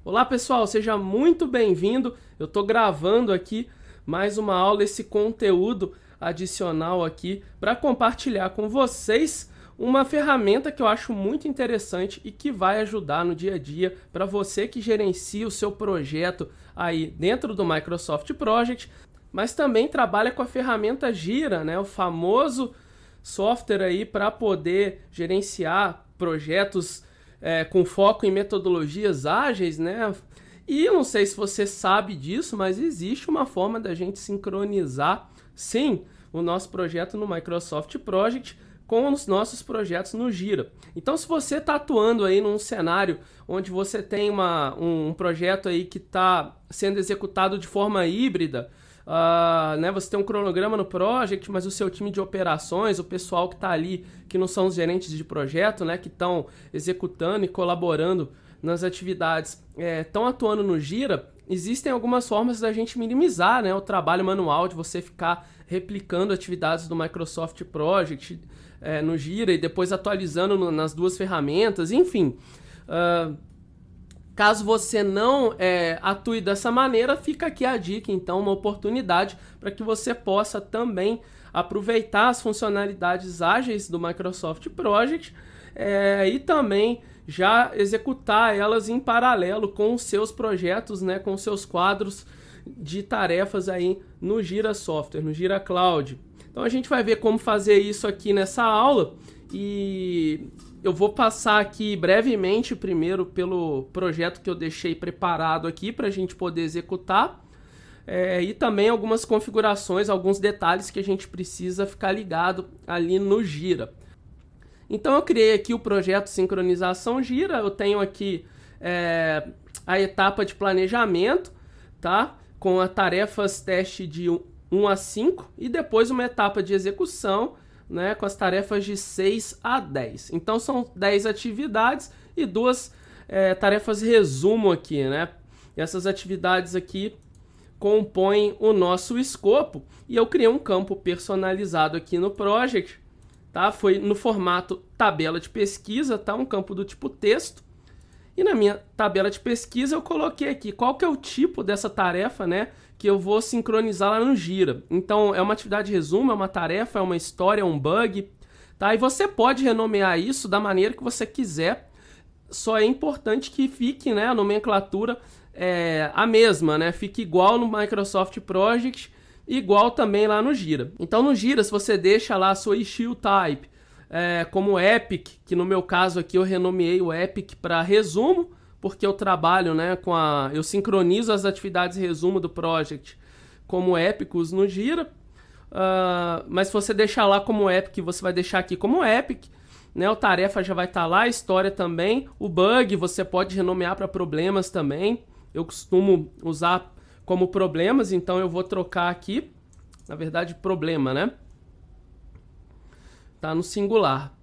Olá pessoal, seja muito bem-vindo. Eu estou gravando aqui mais uma aula, esse conteúdo adicional aqui para compartilhar com vocês uma ferramenta que eu acho muito interessante e que vai ajudar no dia a dia para você que gerencia o seu projeto aí dentro do Microsoft Project, mas também trabalha com a ferramenta Gira, né? O famoso software aí para poder gerenciar projetos com foco em metodologias ágeis, né? E eu não sei se você sabe disso, mas existe uma forma da gente sincronizar, sim, o nosso projeto no Microsoft Project com os nossos projetos no Gira. Então, se você está atuando aí num cenário onde você tem um projeto aí que está sendo executado de forma híbrida, né, você tem um cronograma no project, mas o seu time de operações, o pessoal que está ali, que não são os gerentes de projeto, né, que estão executando e colaborando nas atividades, estão atuando no Gira, existem algumas formas da gente minimizar, né, o trabalho manual de você ficar replicando atividades do Microsoft Project no Gira e depois atualizando nas duas ferramentas, enfim. Caso você não atue dessa maneira, fica aqui a dica, então, uma oportunidade para que você possa também aproveitar as funcionalidades ágeis do Microsoft Project e também já executar elas em paralelo com os seus projetos, né, com os seus quadros de tarefas aí no Gira Software, no Gira Cloud. Então a gente vai ver como fazer isso aqui nessa aula e eu vou passar aqui brevemente primeiro pelo projeto que eu deixei preparado aqui para a gente poder executar e também algumas configurações, alguns detalhes que a gente precisa ficar ligado ali no Gira. Então eu criei aqui o projeto Sincronização Gira, eu tenho aqui a etapa de planejamento, tá? Com as tarefas teste de 1 a 5 e depois uma etapa de execução, né, com as tarefas de 6 a 10. Então são 10 atividades e duas tarefas resumo aqui, né? E essas atividades aqui compõem o nosso escopo e eu criei um campo personalizado aqui no project, tá? Foi no formato tabela de pesquisa, tá? Um campo do tipo texto. E na minha tabela de pesquisa eu coloquei aqui qual que é o tipo dessa tarefa, né, que eu vou sincronizar lá no Gira. Então é uma atividade resumo, é uma tarefa, é uma história, é um bug, tá? E você pode renomear isso da maneira que você quiser, só é importante que fique, né, a nomenclatura a mesma, né? Fique igual no Microsoft Project, igual também lá no Gira. Então no Gira, se você deixa lá a sua issue type como Epic, que no meu caso aqui eu renomeei o Epic para resumo, porque eu trabalho, né, eu sincronizo as atividades resumo do project como épicos no Gira, mas se você deixar lá como Epic, você vai deixar aqui como Epic, né, a tarefa já vai estar lá, a história também, o bug você pode renomear para problemas também, eu costumo usar como problemas, então eu vou trocar aqui, na verdade problema, né, tá no singular.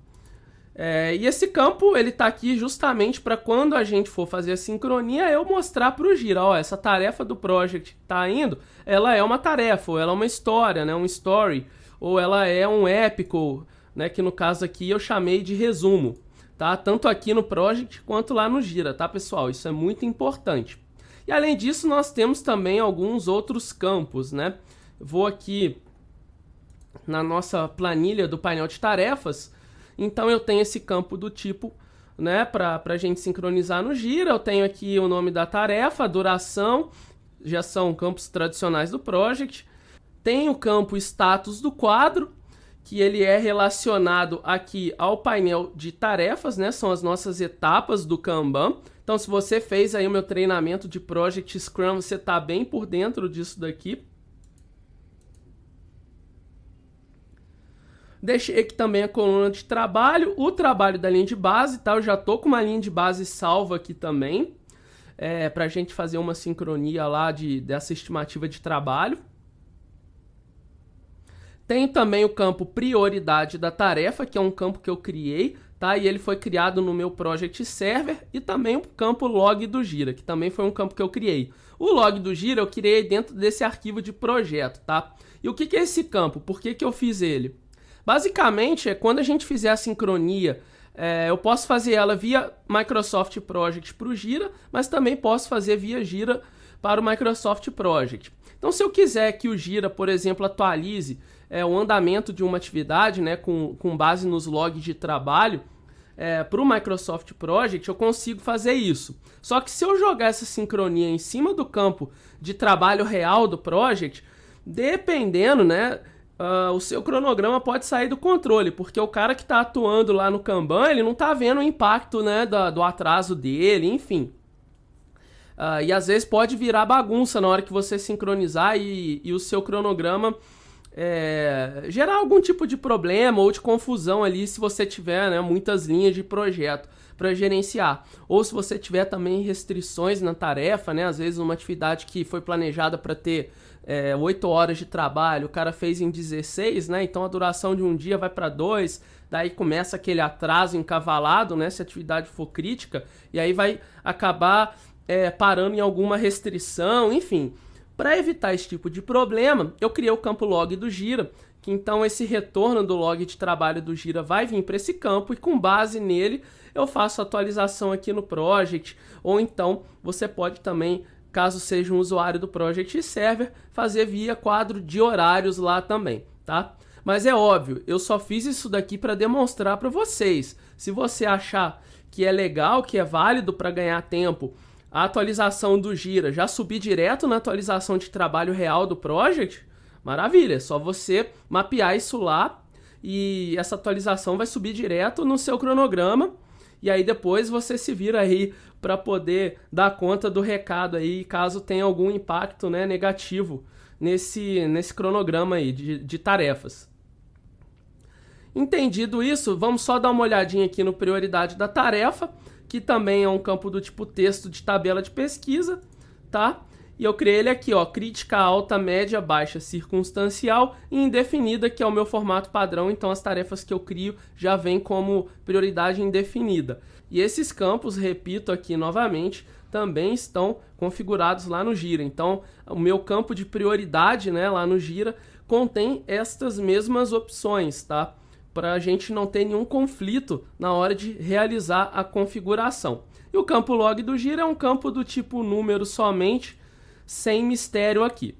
E esse campo ele tá aqui justamente para quando a gente for fazer a sincronia eu mostrar para o Gira, ó, essa tarefa do project que tá indo, ela é uma tarefa, ou ela é uma história, né, um story, ou ela é um épico, né, que no caso aqui eu chamei de resumo, tá? Tanto aqui no project quanto lá no Gira, tá, pessoal? Isso é muito importante. E além disso nós temos também alguns outros campos, né? Vou aqui na nossa planilha do painel de tarefas. Então eu tenho esse campo do tipo, né, para a gente sincronizar no Gira. Eu tenho aqui o nome da tarefa, a duração, já são campos tradicionais do project. Tem o campo status do quadro, que ele é relacionado aqui ao painel de tarefas, né, são as nossas etapas do Kanban. Então se você fez aí o meu treinamento de Project Scrum, você está bem por dentro disso daqui. Deixei aqui também a coluna de trabalho, o trabalho da linha de base, tá? Eu já tô com uma linha de base salva aqui também, pra gente fazer uma sincronia lá dessa estimativa de trabalho. Tem também o campo prioridade da tarefa, que é um campo que eu criei, tá? E ele foi criado no meu Project Server, e também o campo log do Gira, que também foi um campo que eu criei. O log do Gira eu criei dentro desse arquivo de projeto, tá? E o que é esse campo? Por que eu fiz ele? Basicamente, quando a gente fizer a sincronia eu posso fazer ela via Microsoft Project para o Gira, mas também posso fazer via Gira para o Microsoft Project. Então, se eu quiser que o Gira, por exemplo, atualize o andamento de uma atividade, né, com base nos logs de trabalho, para o Microsoft Project, eu consigo fazer isso. Só que se eu jogar essa sincronia em cima do campo de trabalho real do Project, dependendo, né, o seu cronograma pode sair do controle, porque o cara que está atuando lá no Kanban, ele não está vendo o impacto, né, do atraso dele, enfim. E às vezes pode virar bagunça na hora que você sincronizar e o seu cronograma gerar algum tipo de problema ou de confusão ali se você tiver, né, muitas linhas de projeto para gerenciar. Ou se você tiver também restrições na tarefa, né, às vezes uma atividade que foi planejada para ter 8 horas de trabalho, o cara fez em 16, né, então a duração de um dia vai para 2, daí começa aquele atraso encavalado, né, se a atividade for crítica, e aí vai acabar parando em alguma restrição, enfim. Para evitar esse tipo de problema, eu criei o campo log do Gira, que então esse retorno do log de trabalho do Gira vai vir para esse campo e com base nele eu faço a atualização aqui no Project, ou então você pode também, caso seja um usuário do Project Server, fazer via quadro de horários lá também, tá? Mas é óbvio, eu só fiz isso daqui para demonstrar para vocês. Se você achar que é legal, que é válido para ganhar tempo, a atualização do Gira já subir direto na atualização de trabalho real do Project, maravilha, é só você mapear isso lá e essa atualização vai subir direto no seu cronograma e aí depois você se vira aí para poder dar conta do recado aí caso tenha algum impacto, né, negativo nesse cronograma aí de tarefas. Entendido isso, vamos só dar uma olhadinha aqui no prioridade da tarefa, que também é um campo do tipo texto de tabela de pesquisa, tá? E eu criei ele aqui, ó, crítica alta, média, baixa, circunstancial e indefinida, que é o meu formato padrão, então as tarefas que eu crio já vêm como prioridade indefinida. E esses campos, repito aqui novamente, também estão configurados lá no Gira. Então, o meu campo de prioridade, né, lá no Gira contém estas mesmas opções, tá? Para a gente não ter nenhum conflito na hora de realizar a configuração. E o campo log do Gira é um campo do tipo número somente, sem mistério aqui.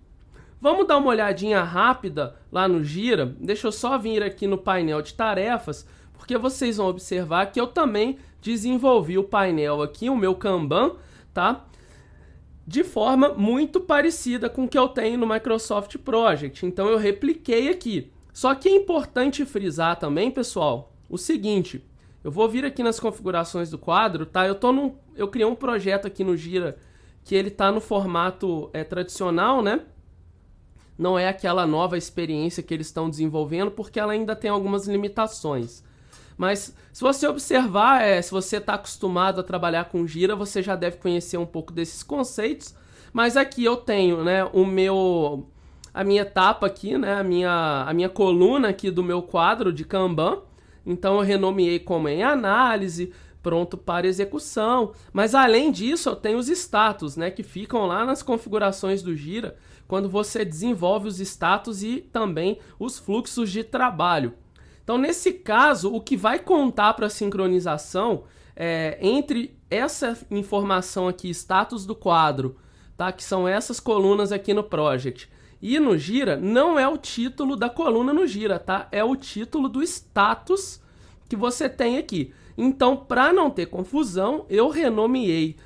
Vamos dar uma olhadinha rápida lá no Gira. Deixa eu só vir aqui no painel de tarefas, porque vocês vão observar que eu também desenvolvi o painel aqui, o meu Kanban, tá? De forma muito parecida com o que eu tenho no Microsoft Project. Então eu repliquei aqui. Só que é importante frisar também, pessoal, o seguinte, eu vou vir aqui nas configurações do quadro, tá? Eu criei um projeto aqui no Gira que ele tá no formato tradicional, né? Não é aquela nova experiência que eles estão desenvolvendo, porque ela ainda tem algumas limitações. Mas se você observar, se você está acostumado a trabalhar com Gira, você já deve conhecer um pouco desses conceitos. Mas aqui eu tenho, né, a minha etapa aqui, né, a minha coluna aqui do meu quadro de Kanban. Então eu renomeei como em análise, pronto para execução. Mas além disso eu tenho os status, né, que ficam lá nas configurações do Gira, quando você desenvolve os status e também os fluxos de trabalho. Então nesse caso, o que vai contar para a sincronização entre essa informação aqui, status do quadro, tá, que são essas colunas aqui no Project, e no Gira, não é o título da coluna no Gira, tá? É o título do status que você tem aqui. Então, para não ter confusão, eu renomeei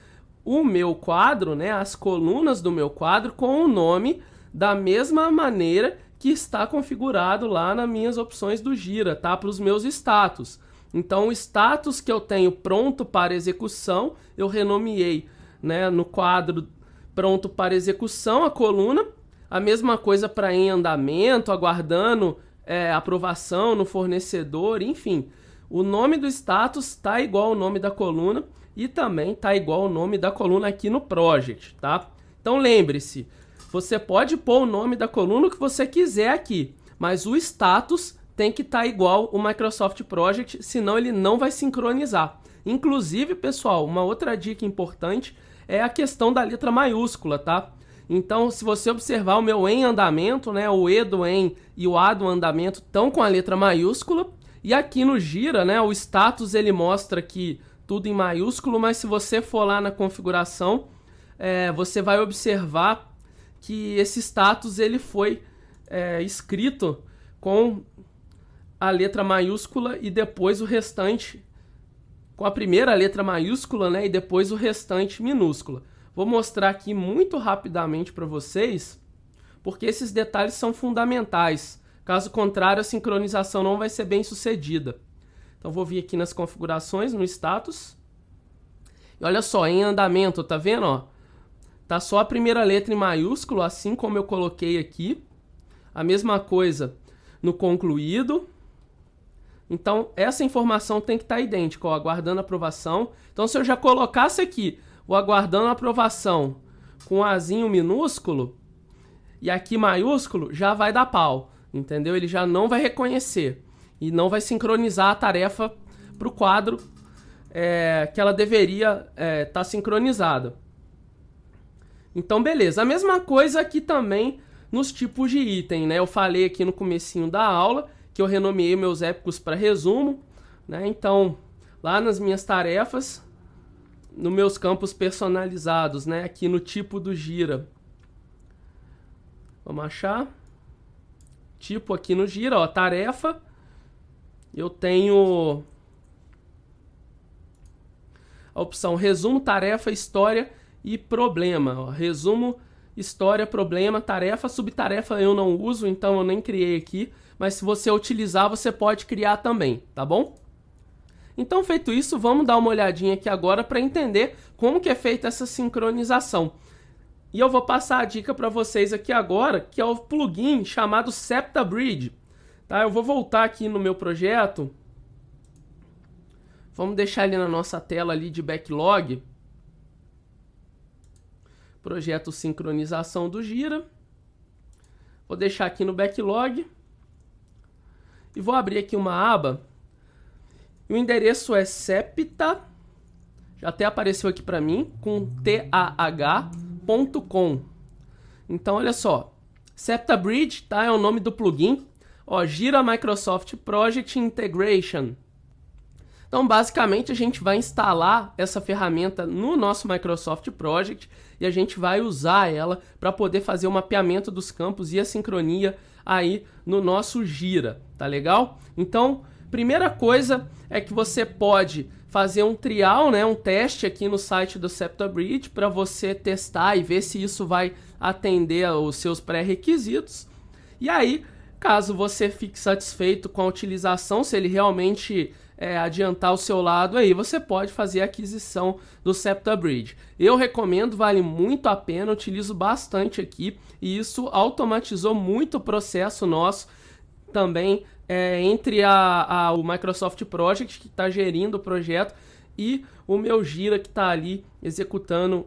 o meu quadro, né, as colunas do meu quadro, com o nome da mesma maneira que está configurado lá nas minhas opções do Gira, tá? Para os meus status. Então, o status que eu tenho pronto para execução, eu renomeei, né, no quadro pronto para execução, a coluna. A mesma coisa para em andamento, aguardando aprovação no fornecedor, enfim. O nome do status está igual ao nome da coluna e também está igual ao nome da coluna aqui no Project, tá? Então lembre-se, você pode pôr o nome da coluna que você quiser aqui, mas o status tem que estar igual o Microsoft Project, senão ele não vai sincronizar. Inclusive, pessoal, uma outra dica importante é a questão da letra maiúscula, tá? Então, se você observar o meu em andamento, né, o E do em e o A do andamento estão com a letra maiúscula, E aqui no Gira, né, o status ele mostra aqui tudo em maiúsculo, mas se você for lá na configuração, você vai observar que esse status ele foi escrito com a letra maiúscula e depois o restante, com a primeira letra maiúscula, né, e depois o restante minúscula. Vou mostrar aqui muito rapidamente para vocês, porque esses detalhes são fundamentais. Caso contrário, a sincronização não vai ser bem sucedida. Então vou vir aqui nas configurações, no status. E olha só, em andamento, tá vendo? Ó? Tá só a primeira letra em maiúsculo, assim como eu coloquei aqui. A mesma coisa no concluído. Então essa informação tem que estar idêntica, ó, aguardando aprovação. Então se eu já colocasse aqui o aguardando aprovação com azinho minúsculo e aqui maiúsculo, já vai dar pau, entendeu? Ele já não vai reconhecer e não vai sincronizar a tarefa para o quadro que ela deveria estar sincronizada. Então beleza, a mesma coisa aqui também nos tipos de item, né? Eu falei aqui no comecinho da aula que eu renomeei meus épicos para resumo, né? Então lá nas minhas tarefas, nos meus campos personalizados, né? Aqui no tipo do Gira, vamos achar tipo aqui no Gira, ó, tarefa, eu tenho a opção resumo, tarefa, história e problema, ó. Resumo, história, problema, tarefa, subtarefa eu não uso, então eu nem criei aqui, mas se você utilizar, você pode criar também, tá bom? Então, feito isso, vamos dar uma olhadinha aqui agora para entender como que é feita essa sincronização. E eu vou passar a dica para vocês aqui agora, que é o plugin chamado SeptaBridge. Tá? Eu vou voltar aqui no meu projeto. Vamos deixar ele na nossa tela ali de backlog. Projeto sincronização do Gira. Vou deixar aqui no backlog. E vou abrir aqui uma aba. O endereço é septa, já até apareceu aqui para mim, com tah.com. Então, olha só, SeptaBridge, tá? É o nome do plugin. Ó, Gira Microsoft Project Integration. Então, basicamente, a gente vai instalar essa ferramenta no nosso Microsoft Project e a gente vai usar ela para poder fazer o mapeamento dos campos e a sincronia aí no nosso Gira, tá legal? Então, primeira coisa é que você pode fazer um trial, né, um teste aqui no site do SeptaBridge para você testar e ver se isso vai atender aos seus pré-requisitos. E aí, caso você fique satisfeito com a utilização, se ele realmente adiantar o seu lado, aí você pode fazer a aquisição do SeptaBridge. Eu recomendo, vale muito a pena, utilizo bastante aqui e isso automatizou muito o processo nosso também entre o Microsoft Project, que está gerindo o projeto, e o meu Gira, que está ali executando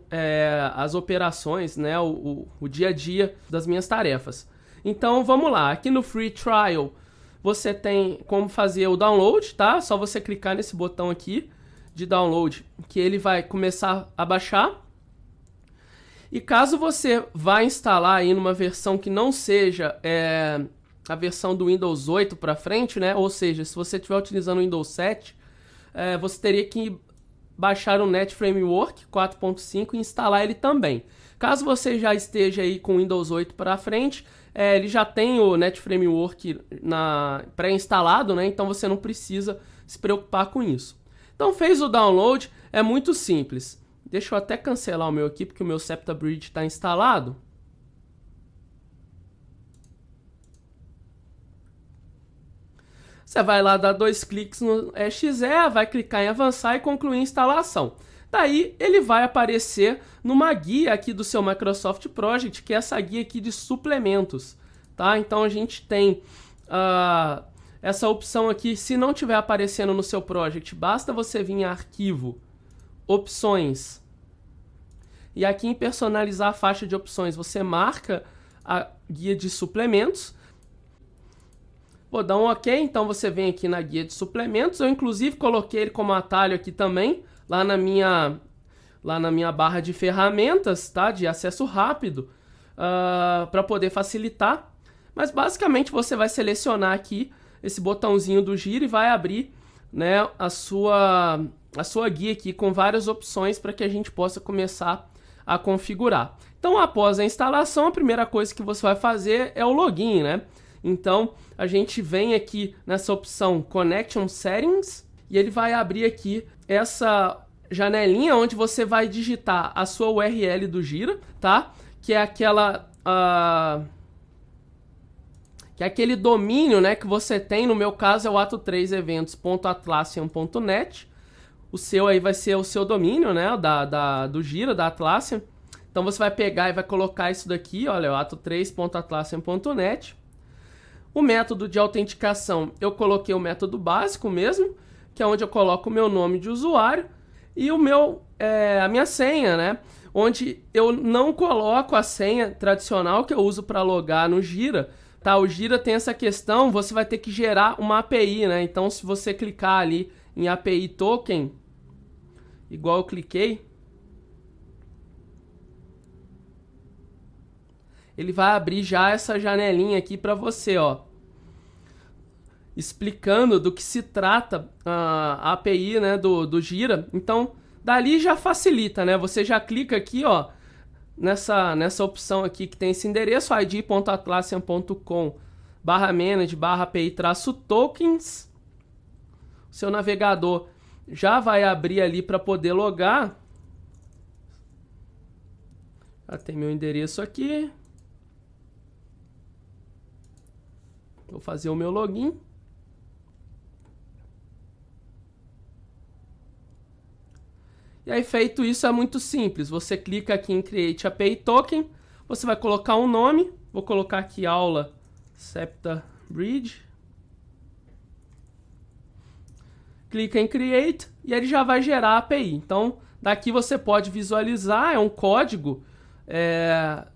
as operações, né, o dia a dia das minhas tarefas. Então vamos lá, aqui no Free Trial você tem como fazer o download, tá? Só você clicar nesse botão aqui de download, que ele vai começar a baixar. E caso você vá instalar aí numa versão que não seja a versão do Windows 8 para frente, né? Ou seja, se você estiver utilizando o Windows 7, você teria que baixar o Net Framework 4.5 e instalar ele também. Caso você já esteja aí com o Windows 8 para frente, ele já tem o Net Framework pré-instalado, né? Então você não precisa se preocupar com isso. Então fez o download, é muito simples. Deixa eu até cancelar o meu aqui, porque o meu SeptaBridge está instalado. Você vai lá dar 2 cliques no exe, vai clicar em avançar e concluir a instalação. Daí ele vai aparecer numa guia aqui do seu Microsoft Project, que é essa guia aqui de suplementos, tá? Então a gente tem essa opção aqui, se não estiver aparecendo no seu project, basta você vir em arquivo, opções, e aqui em personalizar a faixa de opções, você marca a guia de suplementos. Vou dar um OK, então você vem aqui na guia de suplementos. Eu inclusive coloquei ele como atalho aqui também, lá na minha barra de ferramentas, tá? De acesso rápido, para poder facilitar. Mas basicamente você vai selecionar aqui esse botãozinho do Gira e vai abrir, né, a sua guia aqui com várias opções para que a gente possa começar a configurar. Então, após a instalação, a primeira coisa que você vai fazer é o login, né? Então, a gente vem aqui nessa opção Connection Settings e ele vai abrir aqui essa janelinha onde você vai digitar a sua URL do Gira, tá? Que é aquela... que é aquele domínio, né, que você tem, no meu caso é o ato3eventos.atlassian.net. O seu aí vai ser o seu domínio, né, do Gira, da Atlassian. Então você vai pegar e vai colocar isso daqui, olha, o ato3.atlassian.net. O método de autenticação, eu coloquei o método básico mesmo, que é onde eu coloco o meu nome de usuário e a minha senha, né, onde eu não coloco a senha tradicional que eu uso para logar no Gira. Tá, o Gira tem essa questão, você vai ter que gerar uma API, né? Então, se você clicar ali em API Token, igual eu cliquei, ele vai abrir já essa janelinha aqui para você, ó, explicando do que se trata a API, né, do Gira. Então, dali já facilita, né? Você já clica aqui, ó, nessa opção aqui que tem esse endereço, id.atlassian.com/manage/API-tokens. O seu navegador já vai abrir ali para poder logar. Já tem meu endereço aqui. Vou fazer o meu login. E aí, feito isso, é muito simples. Você clica aqui em Create API Token, você vai colocar um nome, vou colocar aqui aula Septa Bridge. Clica em Create e ele já vai gerar a API. Então, daqui você pode visualizar, é um código.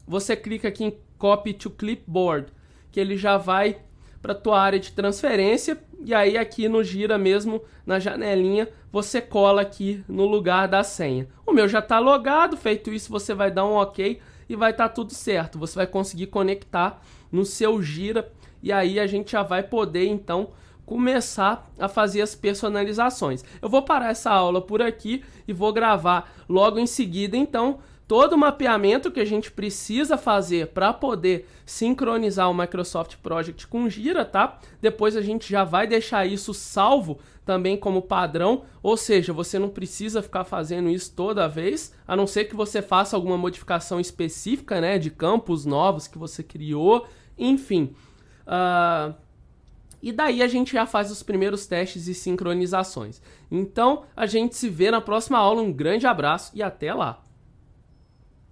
Você clica aqui em Copy to Clipboard, que ele já vai para a tua área de transferência. E aí aqui no Gira mesmo, na janelinha, você cola aqui no lugar da senha. O meu já está logado, feito isso você vai dar um OK e vai estar tudo certo. Você vai conseguir conectar no seu Gira e aí a gente já vai poder então começar a fazer as personalizações. Eu vou parar essa aula por aqui e vou gravar logo em seguida então todo o mapeamento que a gente precisa fazer para poder sincronizar o Microsoft Project com o Gira, tá? Depois a gente já vai deixar isso salvo também como padrão, ou seja, você não precisa ficar fazendo isso toda vez, a não ser que você faça alguma modificação específica, né, de campos novos que você criou, enfim. E daí a gente já faz os primeiros testes e sincronizações. Então, a gente se vê na próxima aula. Um grande abraço e até lá!